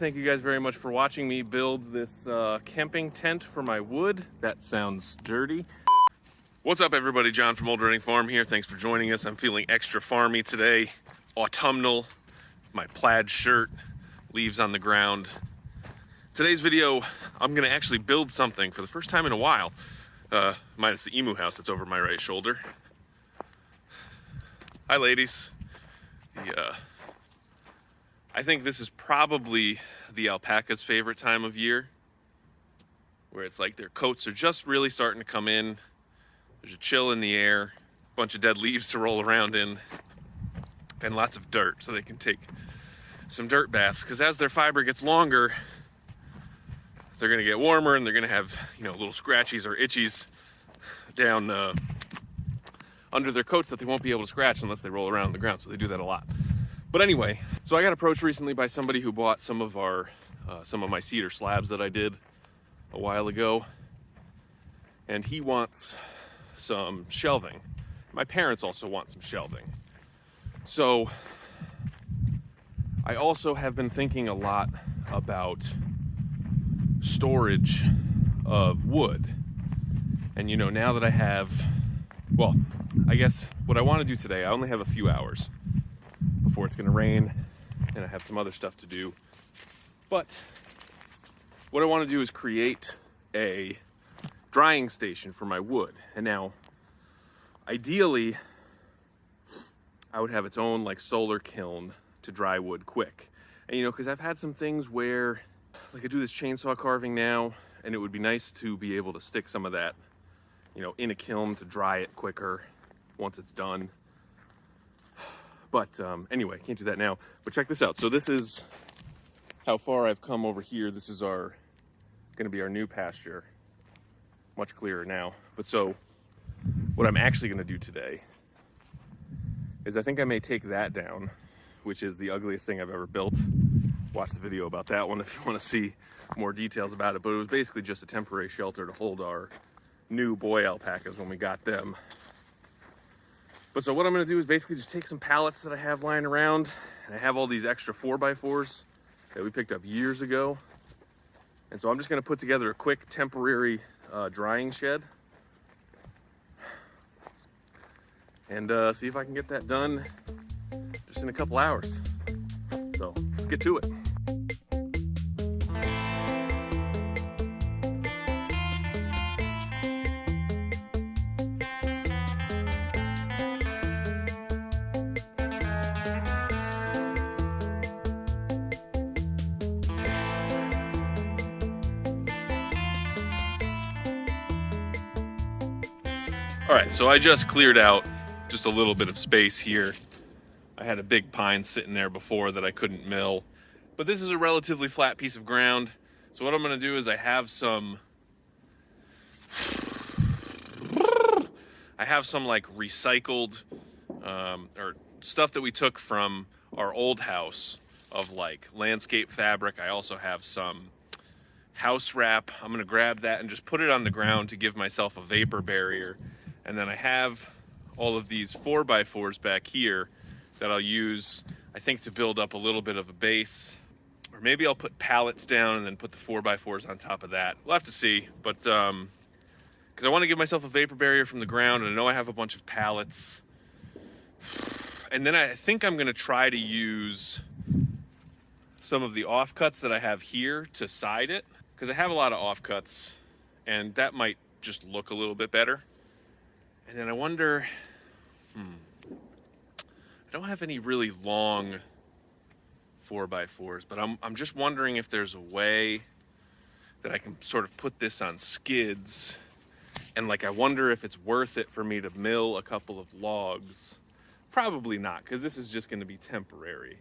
thank you guys very much for watching me build this camping tent for my wood. That sounds dirty. What's up everybody, John from Old Running Farm here. Thanks for joining us. I'm feeling extra farmy today, autumnal, my plaid shirt, leaves on the ground. Today's video, I'm gonna actually build something for the first time in a while, minus the emu house that's over my right shoulder. Hi ladies. I think this is probably the alpaca's favorite time of year, where it's like their coats are just really starting to come in. There's a chill in the air, a bunch of dead leaves to roll around in, and lots of dirt so they can take some dirt baths. Because as their fiber gets longer, they're gonna get warmer and they're gonna have, you know, little scratchies or itchies down under their coats that they won't be able to scratch unless they roll around on the ground. So they do that a lot. But anyway, so I got approached recently by somebody who bought some of my cedar slabs that I did a while ago, and he wants some shelving. My parents also want some shelving. So I also have been thinking a lot about storage of wood. And you know, now that I have, well, I guess what I want to do today, I only have a few hours before it's going to rain and I have some other stuff to do. But what I want to do is create a drying station for my wood. And now, ideally, I would have its own like solar kiln to dry wood quick. And you know, because I've had some things where, like I do this chainsaw carving now, and it would be nice to be able to stick some of that, you know, in a kiln to dry it quicker once it's done. But anyway, can't do that now. But check this out. So this is how far I've come over here. This is gonna be our new pasture. Much clearer now. But so what I'm actually gonna do today is I think I may take that down, which is the ugliest thing I've ever built. Watch the video about that one if you wanna see more details about it. But it was basically just a temporary shelter to hold our new boy alpacas when we got them. But so what I'm gonna do is basically just take some pallets that I have lying around, and I have all these extra 4x4s that we picked up years ago. And so I'm just gonna put together a quick temporary drying shed and see if I can get that done just in a couple hours. So let's get to it. All right, so I just cleared out just a little bit of space here. I had a big pine sitting there before that I couldn't mill, but this is a relatively flat piece of ground. So what I'm gonna do is I have some like recycled or stuff that we took from our old house of like landscape fabric. I also have some house wrap. I'm gonna grab that and just put it on the ground to give myself a vapor barrier. And then I have all of these 4x4s back here that I'll use, I think, to build up a little bit of a base. Or maybe I'll put pallets down and then put the 4x4s on top of that. We'll have to see, but because I want to give myself a vapor barrier from the ground, and I know I have a bunch of pallets. And then I think I'm gonna try to use some of the offcuts that I have here to side it, because I have a lot of offcuts, and that might just look a little bit better. And then I wonder, I don't have any really long 4x4s, but I'm just wondering if there's a way that I can sort of put this on skids. And like, I wonder if it's worth it for me to mill a couple of logs. Probably not, because this is just gonna be temporary.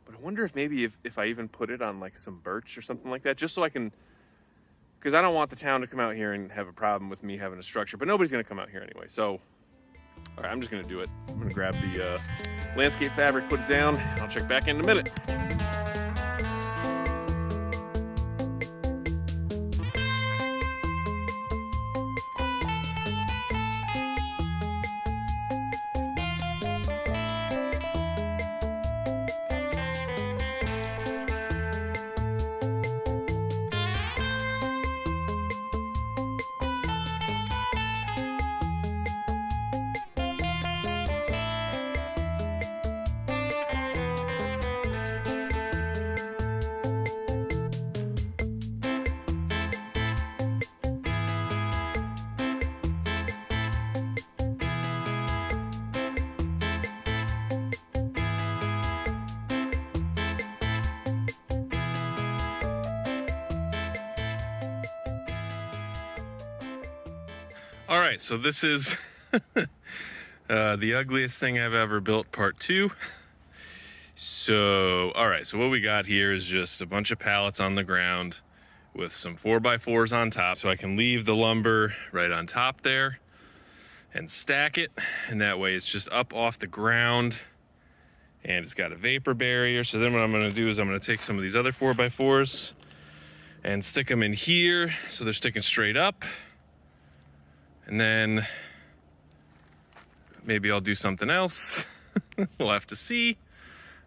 But I wonder if maybe if I even put it on like some birch or something like that, just so I can, because I don't want the town to come out here and have a problem with me having a structure, but nobody's gonna come out here anyway. So, all right, I'm just gonna do it. I'm gonna grab the landscape fabric, put it down, and I'll check back in a minute. All right, so this is the ugliest thing I've ever built, part 2. So, all right, so what we got here is just a bunch of pallets on the ground with some 4x4s on top, so I can leave the lumber right on top there and stack it, and that way it's just up off the ground, and it's got a vapor barrier. So then what I'm gonna do is I'm gonna take some of these other 4x4s and stick them in here so they're sticking straight up, and then maybe I'll do something else. We'll have to see.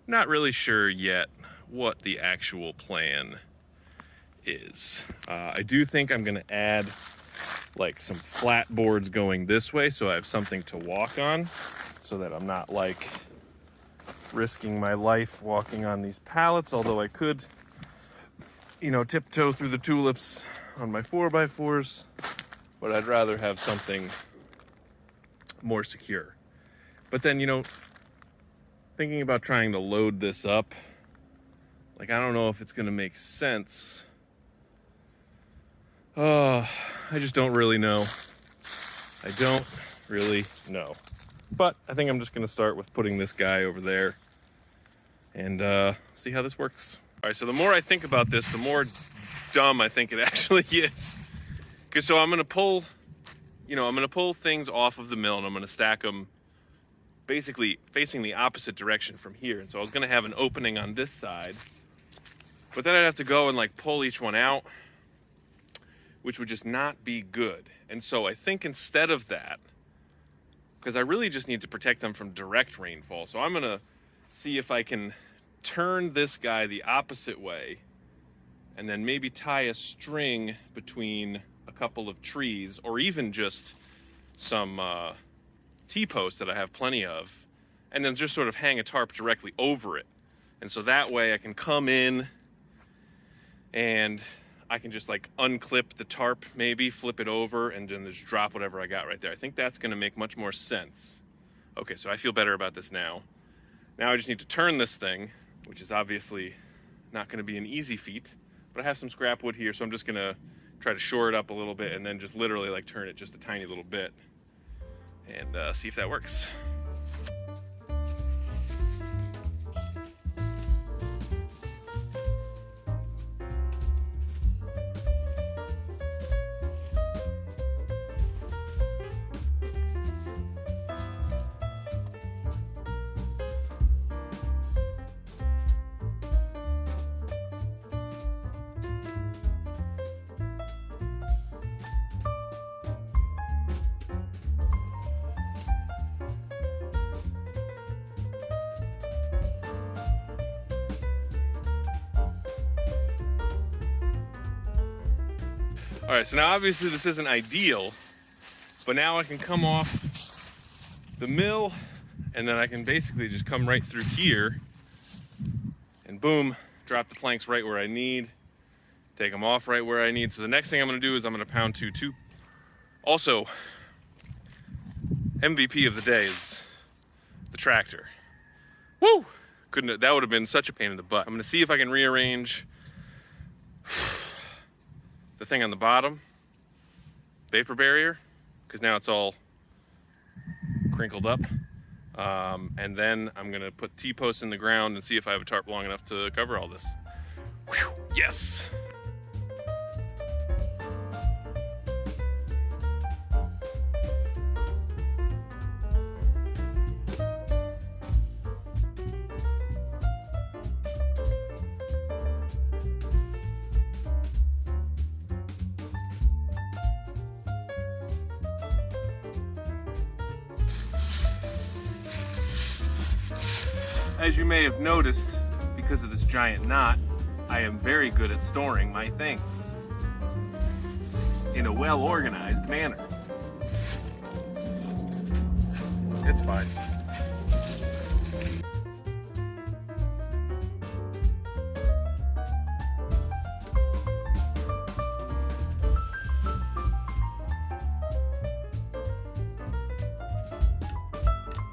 Not really sure yet what the actual plan is. I do think I'm gonna add like some flat boards going this way so I have something to walk on, so that I'm not like risking my life walking on these pallets, although I could, you know, tiptoe through the tulips on my 4x4s, but I'd rather have something more secure. But then, you know, thinking about trying to load this up, like, I don't know if it's gonna make sense. I just don't really know. I don't really know. But I think I'm just gonna start with putting this guy over there and see how this works. All right, so the more I think about this, the more dumb I think it actually is. Because so I'm gonna pull, you know, I'm gonna pull things off of the mill and I'm gonna stack them basically facing the opposite direction from here. And so I was gonna have an opening on this side, but then I'd have to go and like pull each one out, which would just not be good. And so I think instead of that, because I really just need to protect them from direct rainfall, so I'm gonna see if I can turn this guy the opposite way and then maybe tie a string between a couple of trees, or even just some T-posts that I have plenty of, and then just sort of hang a tarp directly over it. And so that way I can come in and I can just like unclip the tarp, maybe flip it over, and then just drop whatever I got right there. I think that's gonna make much more sense. Okay, so I feel better about this now. Now I just need to turn this thing, which is obviously not gonna be an easy feat, but I have some scrap wood here, so I'm just gonna try to shore it up a little bit and then just literally like turn it just a tiny little bit and see if that works. All right, so now obviously this isn't ideal, but now I can come off the mill and then I can basically just come right through here and boom, drop the planks right where I need, take them off right where I need. So the next thing I'm gonna do is I'm gonna pound two. Also, MVP of the day is the tractor. Woo! That would have been such a pain in the butt. I'm gonna see if I can rearrange the thing on the bottom, vapor barrier, because now it's all crinkled up. And then I'm gonna put T-posts in the ground and see if I have a tarp long enough to cover all this. Whew, yes! As you may have noticed, because of this giant knot, I am very good at storing my things in a well-organized manner. It's fine.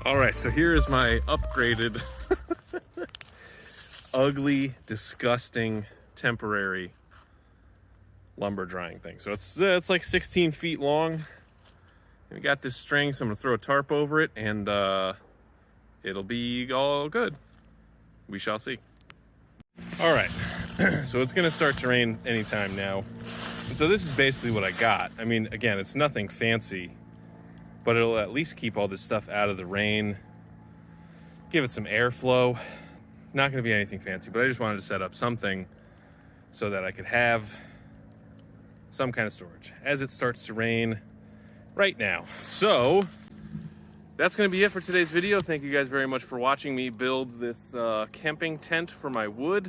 All right, so here is my upgraded, ugly, disgusting, temporary lumber drying thing. So it's like 16 feet long. We got this string, so I'm gonna throw a tarp over it, and it'll be all good. We shall see. All right, so it's gonna start to rain anytime now. And so this is basically what I got. I mean, again, it's nothing fancy, but it'll at least keep all this stuff out of the rain, give it some airflow. Not gonna be anything fancy, but I just wanted to set up something so that I could have some kind of storage as it starts to rain right now. So that's going to be it for today's video. Thank you guys very much for watching me build this camping tent for my wood.